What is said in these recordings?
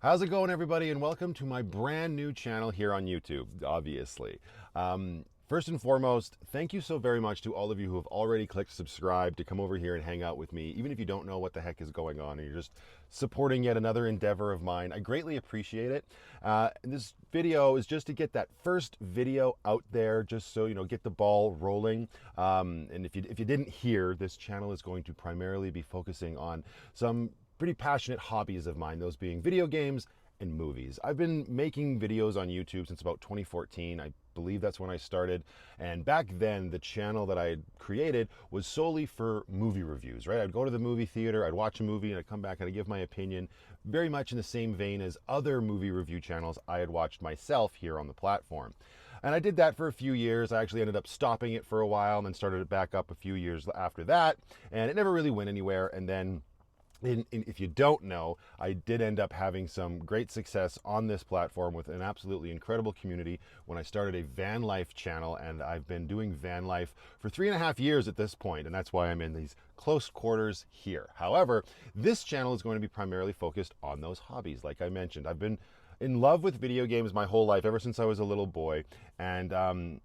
How's it going, everybody, and welcome to my brand new channel here on YouTube, obviously. First and foremost, thank you so very much to all of you who have already clicked subscribe to come over here and hang out with me, even if you don't know what the heck is going on and you're just supporting yet another endeavor of mine. I greatly appreciate it. And this video is just to get that first video out there, just so, get the ball rolling. And if you didn't hear, this channel is going to primarily be focusing on some pretty passionate hobbies of mine, those being video games and movies. I've been making videos on YouTube since about 2014. I believe that's when I started. And back then, the channel that I had created was solely for movie reviews, right? I'd go to the movie theater, I'd watch a movie, and I'd come back and I'd give my opinion, very much in the same vein as other movie review channels I had watched myself here on the platform. And I did that for a few years. I actually ended up stopping it for a while and then started it back up a few years after that. And it never really went anywhere. And then if you don't know, I did end up having some great success on this platform with an absolutely incredible community when I started a van life channel, and I've been doing van life for 3.5 years at this point, and that's why I'm in these close quarters here. However, this channel is going to be primarily focused on those hobbies. Like I mentioned, I've been in love with video games my whole life, ever since I was a little boy, and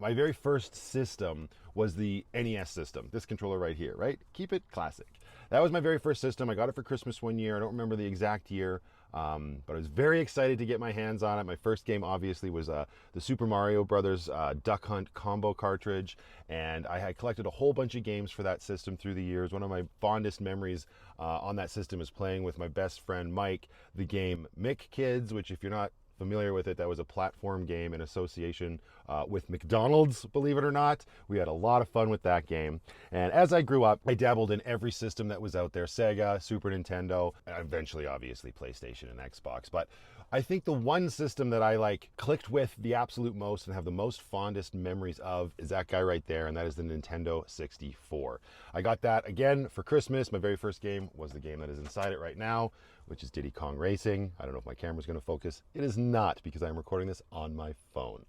my very first system was the NES system, this controller right here, right? Keep it classic. That was my very first system. I got it for Christmas one year. I don't remember the exact year, but I was very excited to get my hands on it. My first game, obviously, was the Super Mario Brothers Duck Hunt combo cartridge, and I had collected a whole bunch of games for that system through the years. One of my fondest memories on that system is playing with my best friend Mike the game Mick Kids, which, if you're not familiar with it, that was a platform game in association with McDonald's, believe it or not. We had a lot of fun with that game. And as I grew up, I dabbled in every system that was out there: Sega, Super Nintendo, and eventually, obviously, PlayStation and Xbox. But I think the one system that I clicked with the absolute most and have the most fondest memories of is that guy right there, and that is the Nintendo 64. I got that again for Christmas. My very first game was the game that is inside it right now, which is Diddy Kong Racing. I don't know if my camera's going to focus. It is not, because I'm recording this on my phone.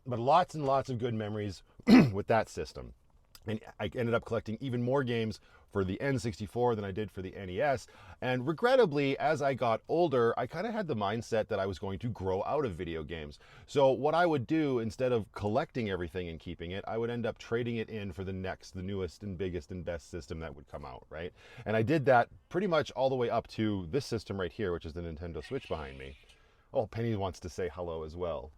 But lots and lots of good memories with that system. And I ended up collecting even more games for the N64 than I did for the NES. And regrettably, as I got older, I kind of had the mindset that I was going to grow out of video games. So what I would do, instead of collecting everything and keeping it, I would end up trading it in for the newest and biggest and best system that would come out, right? And I did that pretty much all the way up to this system right here, which is the Nintendo Switch behind me. Oh, Penny wants to say hello as well.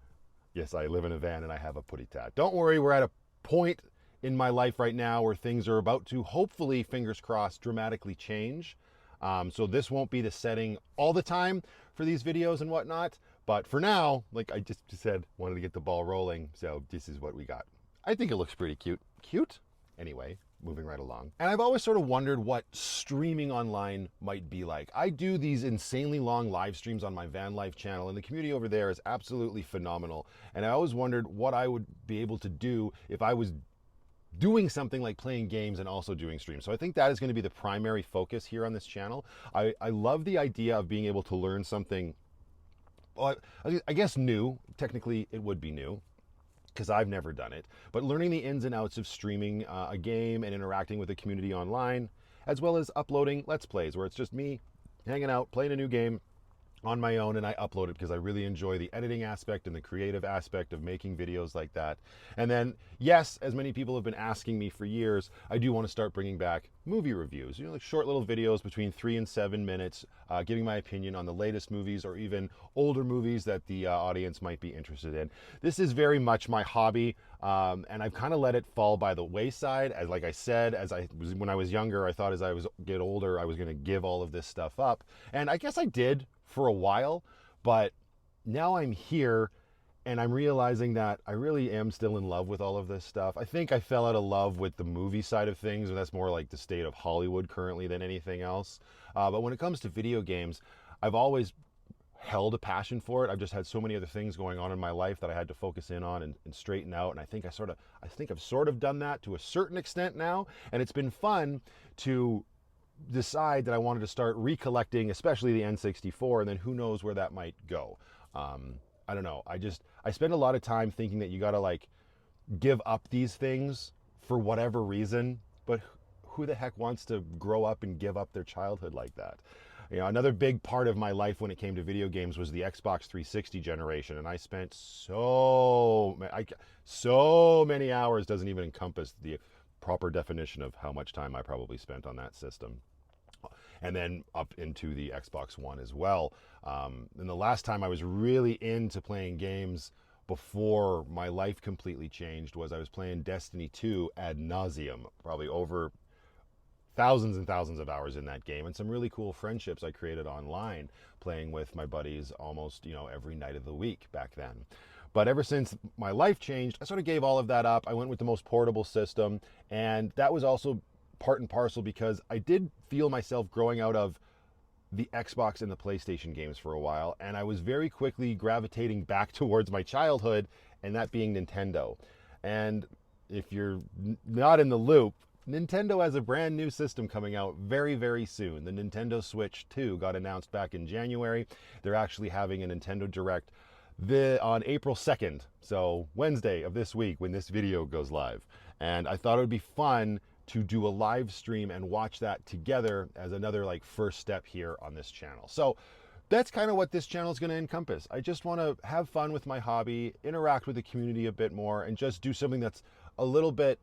Yes, I live in a van and I have a putty tat. Don't worry, we're at a point in my life right now where things are about to, hopefully, fingers crossed, dramatically change. So this won't be the setting all the time for these videos and whatnot. But for now, like I just said, wanted to get the ball rolling. So this is what we got. I think it looks pretty cute. Cute? Anyway, moving right along. And I've always sort of wondered what streaming online might be like. I do these insanely long live streams on my van life channel, and the community over there is absolutely phenomenal. And I always wondered what I would be able to do if I was doing something like playing games and also doing streams. So I think that is going to be the primary focus here on this channel. I love the idea of being able to learn something, well, I guess new. Technically, it would be new, because I've never done it. But learning the ins and outs of streaming a game and interacting with the community online, as well as uploading Let's Plays, where it's just me hanging out, playing a new game on my own, and I upload it because I really enjoy the editing aspect and the creative aspect of making videos like that. And then, yes, as many people have been asking me for years, I do want to start bringing back movie reviews, like short little videos between 3 and 7 minutes, giving my opinion on the latest movies or even older movies that the audience might be interested in. This is very much my hobby, and I've kind of let it fall by the wayside. As like I said, when I was younger, I thought as I was get older, I was going to give all of this stuff up, and I guess I did for a while, but now I'm here and I'm realizing that I really am still in love with all of this stuff. I think I fell out of love with the movie side of things, and that's more like the state of Hollywood currently than anything else. But when it comes to video games, I've always held a passion for it. I've just had so many other things going on in my life that I had to focus in on and straighten out. And I think I've sort of done that to a certain extent now. And it's been fun to decide that I wanted to start recollecting, especially the N64, and then who knows where that might go. I don't know. I spend a lot of time thinking that you gotta give up these things for whatever reason, but who the heck wants to grow up and give up their childhood like that? You know, another big part of my life when it came to video games was the Xbox 360 generation, and I spent so many hours, doesn't even encompass the proper definition of how much time I probably spent on that system. And then up into the Xbox One as well. And the last time I was really into playing games before my life completely changed was I was playing Destiny 2 ad nauseum, probably over thousands and thousands of hours in that game, and some really cool friendships I created online playing with my buddies almost, you know, every night of the week back then. But ever since my life changed, I sort of gave all of that up. I went with the most portable system, and that was also part and parcel because I did feel myself growing out of the Xbox and the PlayStation games for a while, and I was very quickly gravitating back towards my childhood, and that being Nintendo. And if you're not in the loop, Nintendo has a brand new system coming out very, very soon. The Nintendo Switch 2 got announced back in January. They're actually having a Nintendo Direct on April 2nd, so Wednesday of this week when this video goes live. And I thought it would be fun to do a live stream and watch that together as another like first step here on this channel. So that's kind of what this channel is going to encompass. I just want to have fun with my hobby, interact with the community a bit more, and just do something that's a little bit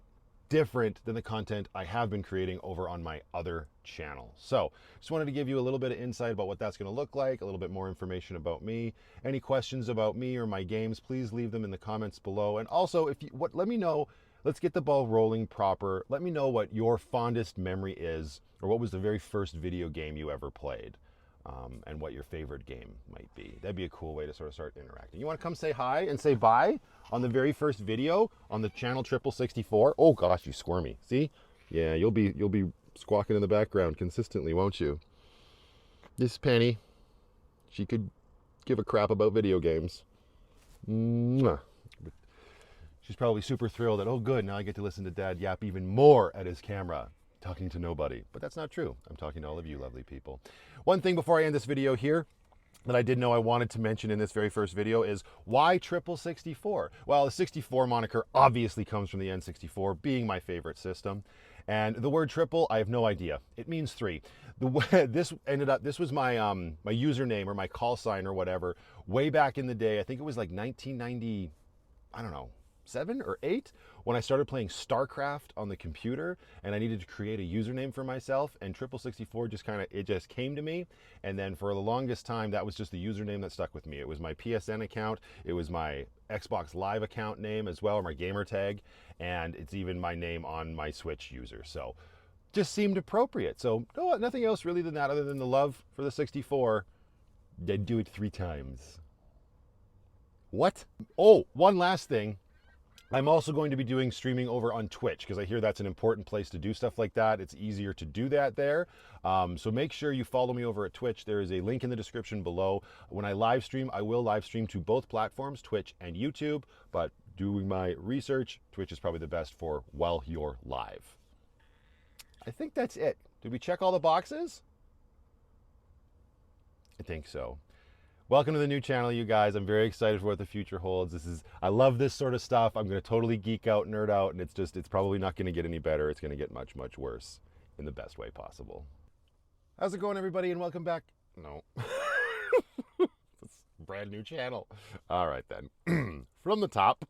different than the content I have been creating over on my other channel. So just wanted to give you a little bit of insight about what that's going to look like, a little bit more information about me. Any questions about me or my games, please leave them in the comments below. And also, let me know, let's get the ball rolling proper. Let me know what your fondest memory is, or what was the very first video game you ever played, and what your favorite game might be. That'd be a cool way to sort of start interacting. You want to come say hi and say bye on the very first video on the channel Triple64? Oh gosh, you squirmy. See? Yeah, you'll be squawking in the background consistently, won't you? This Penny, she could give a crap about video games. Mwah. She's probably super thrilled that, oh good, now I get to listen to Dad yap even more at his camera, talking to nobody. But that's not true. I'm talking to all of you lovely people. One thing before I end this video here that I did know I wanted to mention in this very first video is why Triple64? Well, the 64 moniker obviously comes from the N64 being my favorite system. And the word triple, I have no idea. It means three. This was my my username or my call sign or whatever way back in the day. I think it was like 1990, I don't know, 7 or 8 when I started playing StarCraft on the computer, and I needed to create a username for myself, and Triple64 just came to me. And then for the longest time, that was just the username that stuck with me. It was my PSN account, it was my Xbox Live account name as well, or my gamer tag, and it's even my name on my Switch user. So just seemed appropriate. So no, nothing else really than that, other than the love for the 64. I'd do it 3 times. What? Oh, one last thing. I'm also going to be doing streaming over on Twitch because I hear that's an important place to do stuff like that. It's easier to do that there. So make sure you follow me over at Twitch. There is a link in the description below. When I live stream, I will live stream to both platforms, Twitch and YouTube. But doing my research, Twitch is probably the best for while you're live. I think that's it. Did we check all the boxes? I think so. Welcome to the new channel, you guys. I'm very excited for what the future holds. I love this sort of stuff. I'm going to totally geek out, nerd out, and it's probably not going to get any better. It's going to get much, much worse in the best way possible. How's it going, everybody, and welcome back? No. It's a brand new channel. All right, then. From the top.